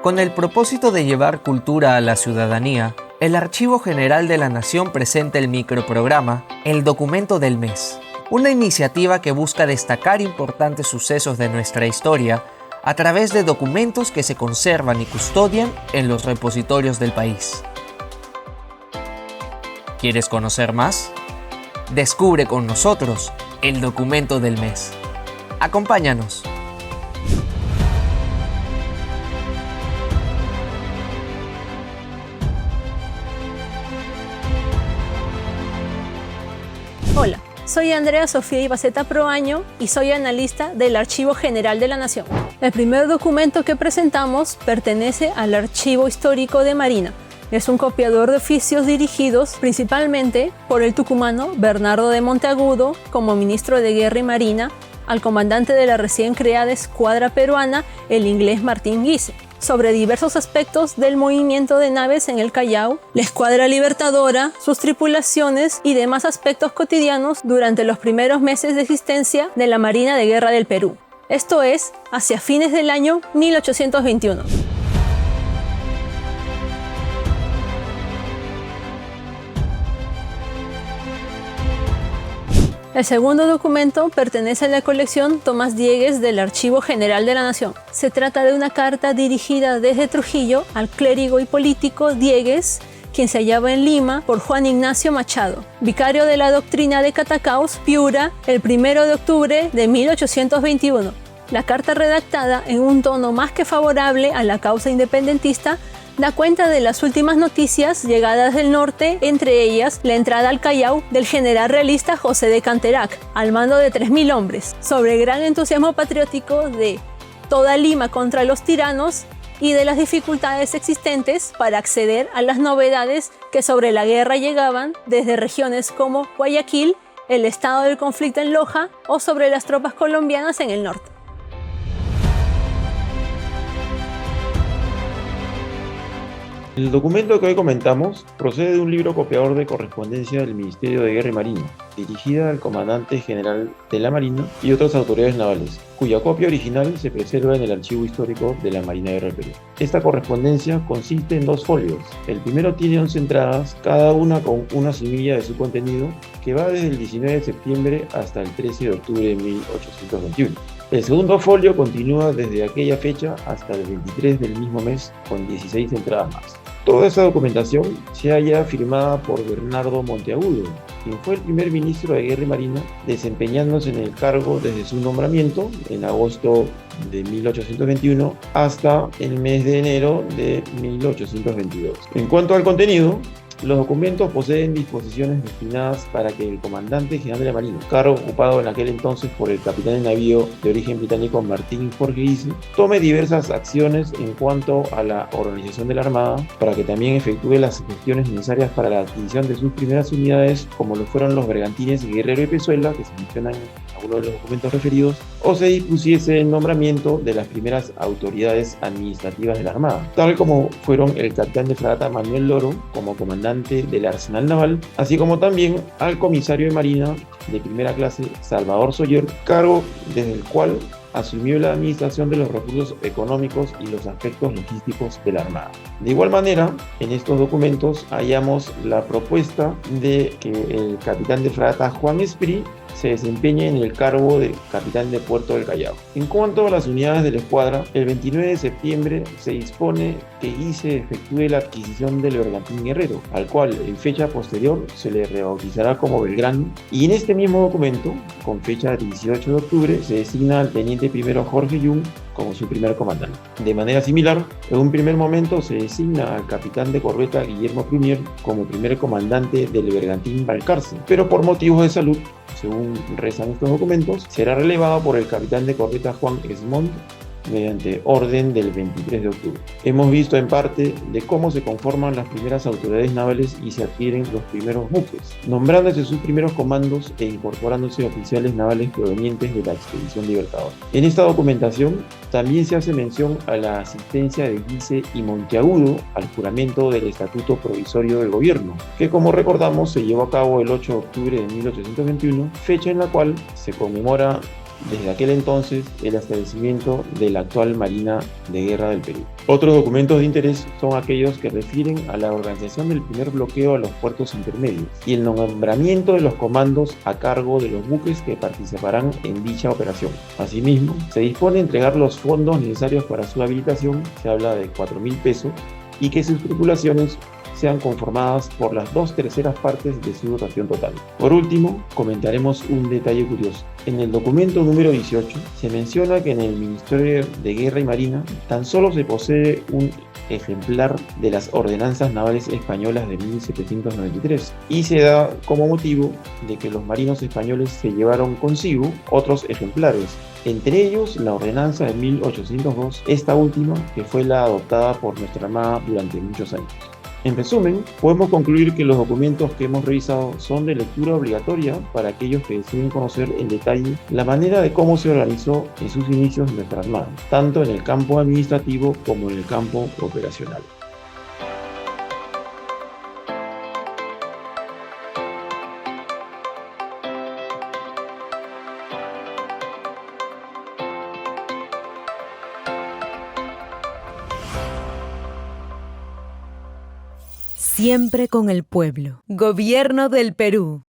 Con el propósito de llevar cultura a la ciudadanía, el Archivo General de la Nación presenta el microprograma El Documento del Mes, una iniciativa que busca destacar importantes sucesos de nuestra historia a través de documentos que se conservan y custodian en los repositorios del país. ¿Quieres conocer más? Descubre con nosotros el Documento del Mes. Acompáñanos. Hola, soy Andrea Sofía Ibaceta Proaño y soy analista del Archivo General de la Nación. El primer documento que presentamos pertenece al Archivo Histórico de Marina. Es un copiador de oficios dirigidos principalmente por el tucumano Bernardo de Monteagudo como ministro de Guerra y Marina, al comandante de la recién creada escuadra peruana, el inglés Martín Guise, sobre diversos aspectos del movimiento de naves en el Callao, la escuadra libertadora, sus tripulaciones y demás aspectos cotidianos durante los primeros meses de existencia de la Marina de Guerra del Perú. Esto es, hacia fines del año 1821. El segundo documento pertenece a la colección Tomás Diegues del Archivo General de la Nación. Se trata de una carta dirigida desde Trujillo al clérigo y político Diegues, quien se hallaba en Lima, por Juan Ignacio Machado, vicario de la doctrina de Catacaos, Piura, el 1 de octubre de 1821. La carta, redactada en un tono más que favorable a la causa independentista, da cuenta de las últimas noticias llegadas del norte, entre ellas la entrada al Callao del general realista José de Canterac, al mando de 3.000 hombres, sobre el gran entusiasmo patriótico de toda Lima contra los tiranos y de las dificultades existentes para acceder a las novedades que sobre la guerra llegaban desde regiones como Guayaquil, el estado del conflicto en Loja o sobre las tropas colombianas en el norte. El documento que hoy comentamos procede de un libro copiador de correspondencia del Ministerio de Guerra y Marina, dirigida al comandante general de la Marina y otras autoridades navales, cuya copia original se preserva en el Archivo Histórico de la Marina de Guerra del Perú. Esta correspondencia consiste en 2 folios. El primero tiene 11 entradas, cada una con una semilla de su contenido, que va desde el 19 de septiembre hasta el 13 de octubre de 1821. El segundo folio continúa desde aquella fecha hasta el 23 del mismo mes, con 16 entradas más. Toda esa documentación se halla firmada por Bernardo Monteagudo, quien fue el primer ministro de Guerra y Marina, desempeñándose en el cargo desde su nombramiento en agosto de 1821 hasta el mes de enero de 1822. En cuanto al contenido, los documentos poseen disposiciones destinadas para que el comandante general de la Marina, cargo ocupado en aquel entonces por el capitán de navío de origen británico Martín Jorge Guise, tome diversas acciones en cuanto a la organización de la Armada, para que también efectúe las gestiones necesarias para la adquisición de sus primeras unidades, como lo fueron los bergantines Guerrero y Pezuela, que se mencionan en algunos de los documentos referidos, o se dispusiese el nombramiento de las primeras autoridades administrativas de la Armada, tal como fueron el capitán de fragata Manuel Loro como comandante del Arsenal Naval, así como también al comisario de Marina de primera clase Salvador Soller, cargo desde el cual asumió la administración de los recursos económicos y los aspectos logísticos de la Armada. De igual manera, en estos documentos hallamos la propuesta de que el capitán de fragata Juan Esprí se desempeñe en el cargo de capitán de puerto del Callao. En cuanto a las unidades de la escuadra, el 29 de septiembre se dispone que Guise efectúe la adquisición del bergantín Guerrero, al cual en fecha posterior se le rebautizará como Belgrano, y en este mismo documento, con fecha 18 de octubre, se designa al teniente primero Jorge Jung como su primer comandante. De manera similar, en un primer momento se designa al capitán de corbeta Guillermo Plumier como primer comandante del bergantín Balcarce, pero por motivos de salud, según rezan estos documentos, será relevado por el capitán de corbeta Juan Esmond mediante orden del 23 de octubre. Hemos visto en parte de cómo se conforman las primeras autoridades navales y se adquieren los primeros buques, nombrándose sus primeros comandos e incorporándose oficiales navales provenientes de la expedición Libertador. En esta documentación también se hace mención a la asistencia de Guise y Monteagudo al juramento del Estatuto Provisorio del Gobierno, que, como recordamos, se llevó a cabo el 8 de octubre de 1821, fecha en la cual se conmemora desde aquel entonces el establecimiento de la actual Marina de Guerra del Perú. Otros documentos de interés son aquellos que refieren a la organización del primer bloqueo a los puertos intermedios y el nombramiento de los comandos a cargo de los buques que participarán en dicha operación. Asimismo, se dispone a entregar los fondos necesarios para su habilitación, se habla de 4.000 pesos, y que sus tripulaciones sean conformadas por las 2/3 partes de su dotación total. Por último, comentaremos un detalle curioso. En el documento número 18 se menciona que en el Ministerio de Guerra y Marina tan solo se posee un ejemplar de las ordenanzas navales españolas de 1793 y se da como motivo de que los marinos españoles se llevaron consigo otros ejemplares, entre ellos la ordenanza de 1802, esta última que fue la adoptada por nuestra Armada durante muchos años. En resumen, podemos concluir que los documentos que hemos revisado son de lectura obligatoria para aquellos que deseen conocer en detalle la manera de cómo se organizó en sus inicios nuestra Armada, tanto en el campo administrativo como en el campo operacional. Siempre con el pueblo. Gobierno del Perú.